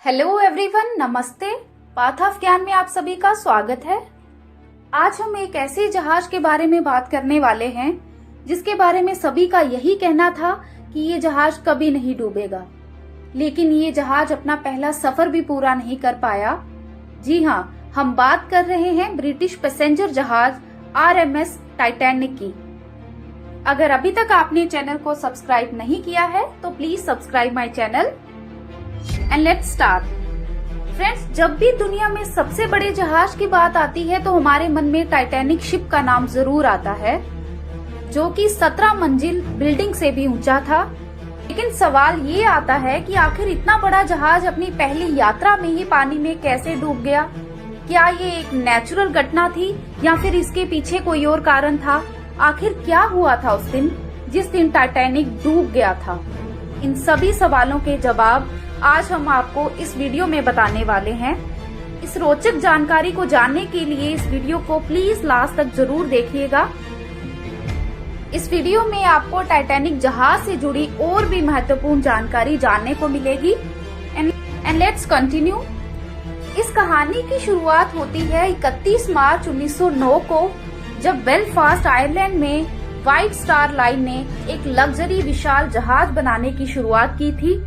Hello everyone, नमस्ते। Path of ज्ञान में आप सभी का स्वागत है। आज हम एक ऐसे जहाज के बारे में बात करने वाले हैं जिसके बारे में सभी का यही कहना था कि ये जहाज कभी नहीं डूबेगा, लेकिन ये जहाज अपना पहला सफर भी पूरा नहीं कर पाया। जी हाँ, हम बात कर रहे हैं ब्रिटिश पैसेंजर जहाज RMS टाइटैनिक की। अगर अभी तक आपने चैनल को सब्सक्राइब नहीं किया है तो please subscribe my channel and let's start. Friends, जब भी दुनिया में सबसे बड़े जहाज की बात आती है तो हमारे मन में टाइटैनिक शिप का नाम जरूर आता है, जो कि 17 मंजिल बिल्डिंग से भी ऊंचा था। लेकिन सवाल ये आता है कि आखिर इतना बड़ा जहाज अपनी पहली यात्रा में ही पानी में कैसे डूब गया? क्या ये एक नेचुरल घटना थी या फिर इसके पीछे कोई और कारण था? आखिर क्या हुआ था उस दिन जिस दिन टाइटैनिक डूब गया था? इन सभी सवालों के जवाब आज हम आपको इस वीडियो में बताने वाले हैं। इस रोचक जानकारी को जानने के लिए इस वीडियो को प्लीज लास्ट तक जरूर देखिएगा। इस वीडियो में आपको टाइटैनिक जहाज से जुड़ी और भी महत्वपूर्ण जानकारी जानने को मिलेगी। And let's continue. इस कहानी की शुरुआत होती है 31 मार्च 1909 को, जब बेलफास्ट आयरलैंड में व्हाइट स्टार लाइन ने एक लग्जरी विशाल जहाज बनाने की शुरुआत की थी।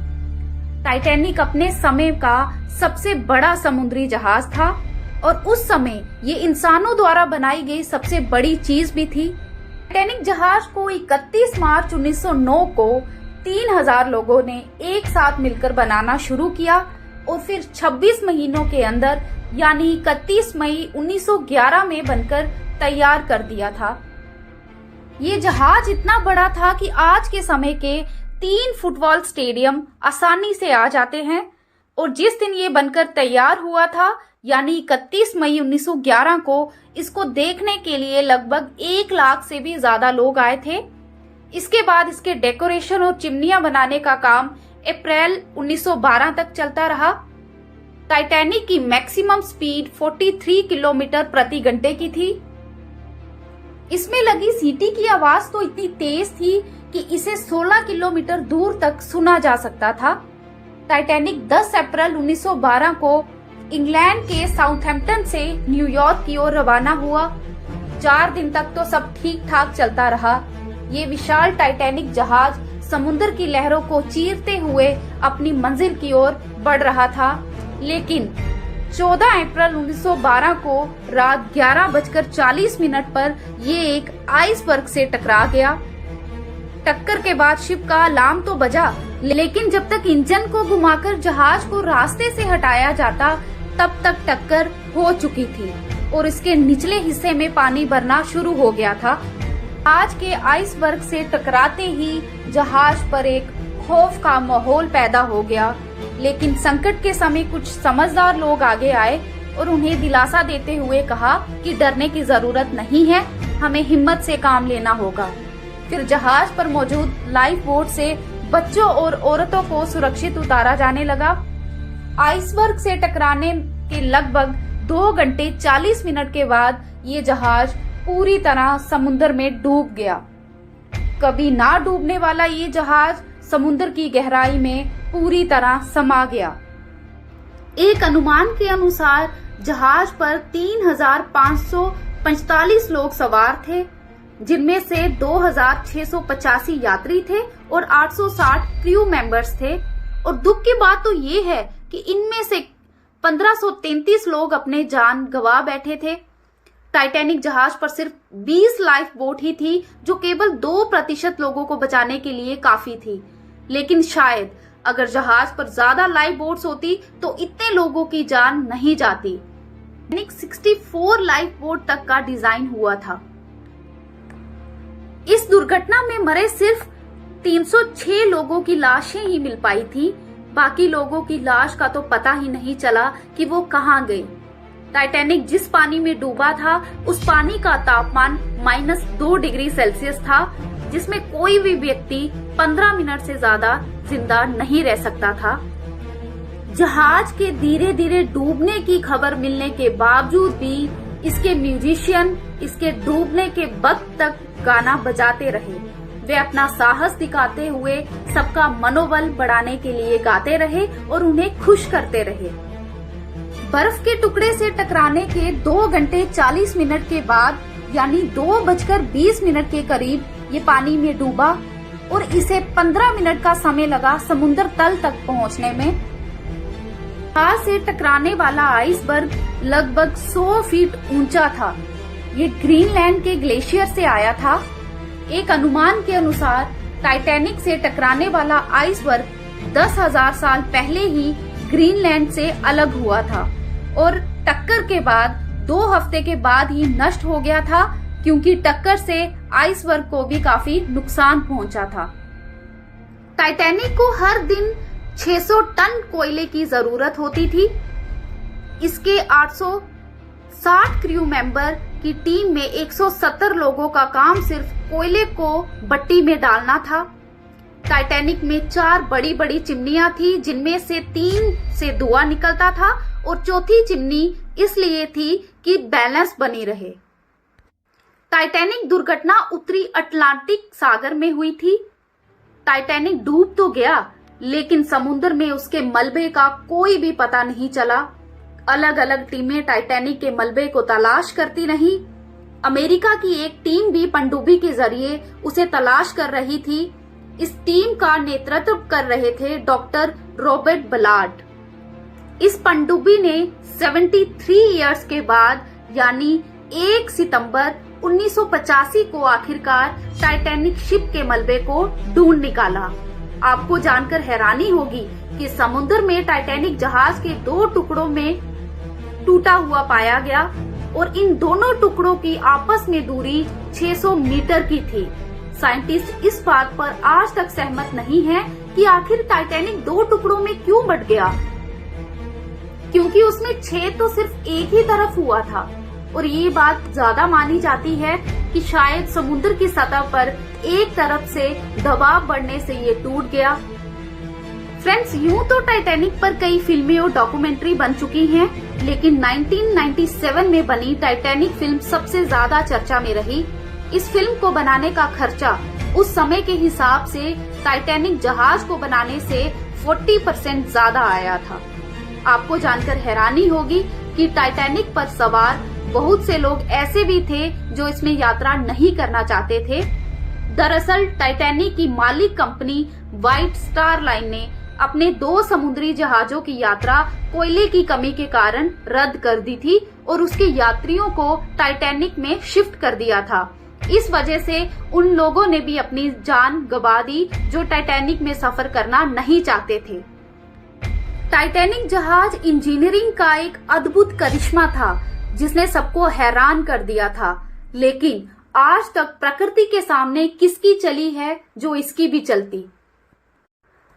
टाइटैनिक अपने समय का सबसे बड़ा समुद्री जहाज था और उस समय ये इंसानों द्वारा बनाई गई सबसे बड़ी चीज भी थी। टाइटैनिक जहाज को 31 मार्च 1909 को 3000 लोगों ने एक साथ मिलकर बनाना शुरू किया और फिर 26 महीनों के अंदर यानी 31 मई 1911 में बनकर तैयार कर दिया था। ये जहाज इतना बड़ा था कि आज के समय के 3 फुटबॉल स्टेडियम आसानी से आ जाते हैं। और जिस दिन ये बनकर तैयार हुआ था यानी 31 मई 1911 को, इसको देखने के लिए लगभग 1 लाख से भी ज्यादा लोग आए थे। इसके बाद इसके डेकोरेशन और चिमनियां बनाने का काम अप्रैल 1912 तक चलता रहा। टाइटैनिक की मैक्सिमम स्पीड 43 किलोमीटर प्रति घंटे की थी। इसमें लगी सीटी की आवाज तो इतनी तेज थी कि इसे 16 किलोमीटर दूर तक सुना जा सकता था। टाइटैनिक 10 अप्रैल 1912 को इंग्लैंड के साउथहैम्पटन से न्यूयॉर्क की ओर रवाना हुआ। 4 दिन तक तो सब ठीक ठाक चलता रहा। ये विशाल टाइटैनिक जहाज समुद्र की लहरों को चीरते हुए अपनी मंजिल की ओर बढ़ रहा था। लेकिन 14 अप्रैल 1912 को रात 11:40 पर ये एक आइसबर्ग से टकरा गया। टक्कर के बाद शिप का अलार्म तो बजा, लेकिन जब तक इंजन को घुमाकर जहाज को रास्ते से हटाया जाता तब तक टक्कर हो चुकी थी और इसके निचले हिस्से में पानी भरना शुरू हो गया था। आज के आइसबर्ग से टकराते ही जहाज पर एक खौफ का माहौल पैदा हो गया। लेकिन संकट के समय कुछ समझदार लोग आगे आए और उन्हें दिलासा देते हुए कहा कि डरने की जरूरत नहीं है, हमें हिम्मत से काम लेना होगा। फिर जहाज पर मौजूद लाइफ बोट से बच्चों और औरतों को सुरक्षित उतारा जाने लगा। आइसबर्ग से टकराने के लगभग 2 घंटे 40 मिनट के बाद ये जहाज पूरी तरह समुद्र में डूब गया। कभी ना डूबने वाला ये जहाज समुद्र की गहराई में पूरी तरह समा गया। एक अनुमान के अनुसार जहाज पर 3545 लोग सवार थे, जिनमें से 2685 यात्री थे और 860 क्रू मेंबर्स थे। और दुख की बात तो ये है कि इनमें से 1533 लोग अपने जान गंवा बैठे थे। टाइटैनिक जहाज पर सिर्फ 20 लाइफ बोट ही थी, जो केवल 2% लोगों को बचाने के लिए काफी थी। लेकिन शायद अगर जहाज पर ज्यादा लाइफ बोट्स होती तो इतने लोगों की जान नहीं जाती। 64 लाइफ बोट तक का डिजाइन हुआ था। इस दुर्घटना में मरे सिर्फ 306 लोगों की लाशें ही मिल पाई थी। बाकी लोगों की लाश का तो पता ही नहीं चला कि वो कहां गए। टाइटैनिक जिस पानी में डूबा था उस पानी का तापमान -2 डिग्री सेल्सियस था, जिसमें कोई भी व्यक्ति 15 मिनट से ज्यादा जिंदा नहीं रह सकता था। जहाज के धीरे धीरे डूबने की खबर मिलने के बावजूद भी इसके म्यूजिशियन इसके डूबने के वक्त तक गाना बजाते रहे। वे अपना साहस दिखाते हुए सबका मनोबल बढ़ाने के लिए गाते रहे और उन्हें खुश करते रहे। बर्फ के टुकड़े से टकराने के 2 घंटे 40 मिनट के बाद यानी 2:20 के करीब ये पानी में डूबा और इसे 15 मिनट का समय लगा समुद्र तल तक पहुंचने में। जहाज से टकराने वाला आइसबर्ग लगभग 100 फीट ऊंचा था। ये ग्रीनलैंड के ग्लेशियर से आया था। एक अनुमान के अनुसार टाइटैनिक से टकराने वाला आइसबर्ग 10,000 साल पहले ही ग्रीनलैंड से अलग हुआ था और टक्कर के बाद 2 हफ्ते के बाद ही नष्ट हो गया था, क्योंकि टक्कर से आइसबर्ग को भी काफी नुकसान पहुंचा था। टाइटैनिक को हर दिन 600 टन कोयले की जरूरत होती थी। इसके 860 क्रू मेंबर की टीम में 170 लोगों का काम सिर्फ कोयले को भट्टी में डालना था। टाइटैनिक में 4 बड़ी बड़ी चिमनियां थी, जिनमें से 3 से धुआं निकलता था और चौथी चिमनी इसलिए थी कि बैलेंस बनी रहे। टाइटैनिक दुर्घटना उत्तरी अटलांटिक सागर में हुई थी। टाइटैनिक डूब तो गया, लेकिन समुद्र में उसके मलबे का कोई भी पता नहीं चला। अलग अलग टीमें टाइटैनिक के मलबे को तलाश करती रहीं। अमेरिका की एक टीम भी पनडुब्बी के जरिए उसे तलाश कर रही थी। इस टीम का नेतृत्व कर रहे थे डॉक्टर रॉबर्ट बलार्ड। इस पनडुब्बी ने 73 इयर्स के बाद यानी 1 सितंबर 1985 को आखिरकार टाइटैनिक शिप के मलबे को ढूंढ निकाला। आपको जानकर हैरानी होगी कि समुद्र में टाइटैनिक जहाज के 2 टुकड़ों में टूटा हुआ पाया गया और इन दोनों टुकड़ों की आपस में दूरी 600 मीटर की थी। साइंटिस्ट इस बात पर आज तक सहमत नहीं है कि आखिर टाइटैनिक 2 टुकड़ों में क्यों बट गया, क्योंकि उसमें छेद तो सिर्फ एक ही तरफ हुआ था और ये बात ज्यादा मानी जाती है कि शायद समुद्र की सतह पर एक तरफ से दबाव बढ़ने से ये टूट गया। फ्रेंड्स, यूं तो टाइटैनिक पर कई फिल्में और डॉक्यूमेंट्री बन चुकी हैं, लेकिन 1997 में बनी टाइटैनिक फिल्म सबसे ज्यादा चर्चा में रही। इस फिल्म को बनाने का खर्चा उस समय के हिसाब से टाइटैनिक जहाज को बनाने से 40% ज्यादा आया था। आपको जानकर हैरानी होगी कि टाइटैनिक पर सवार बहुत से लोग ऐसे भी थे जो इसमें यात्रा नहीं करना चाहते थे। दरअसल टाइटैनिक की मालिक कंपनी व्हाइट स्टार लाइन ने अपने 2 समुद्री जहाजों की यात्रा कोयले की कमी के कारण रद्द कर दी थी और उसके यात्रियों को टाइटैनिक में शिफ्ट कर दिया था। इस वजह से उन लोगों ने भी अपनी जान गंवा दी जो टाइटैनिक में सफर करना नहीं चाहते थे। टाइटैनिक जहाज इंजीनियरिंग का एक अद्भुत करिश्मा था जिसने सबको हैरान कर दिया था, लेकिन आज तक प्रकृति के सामने किसकी चली है जो इसकी भी चलती।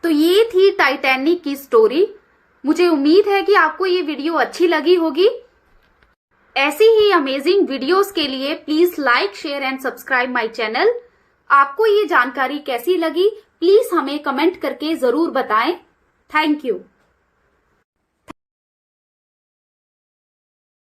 तो ये थी टाइटैनिक की स्टोरी। मुझे उम्मीद है कि आपको ये वीडियो अच्छी लगी होगी। ऐसी ही अमेजिंग वीडियोस के लिए please like, share and subscribe my channel. आपको ये जानकारी कैसी लगी प्लीज हमें कमेंट करके जरूर बताएं। Thank you.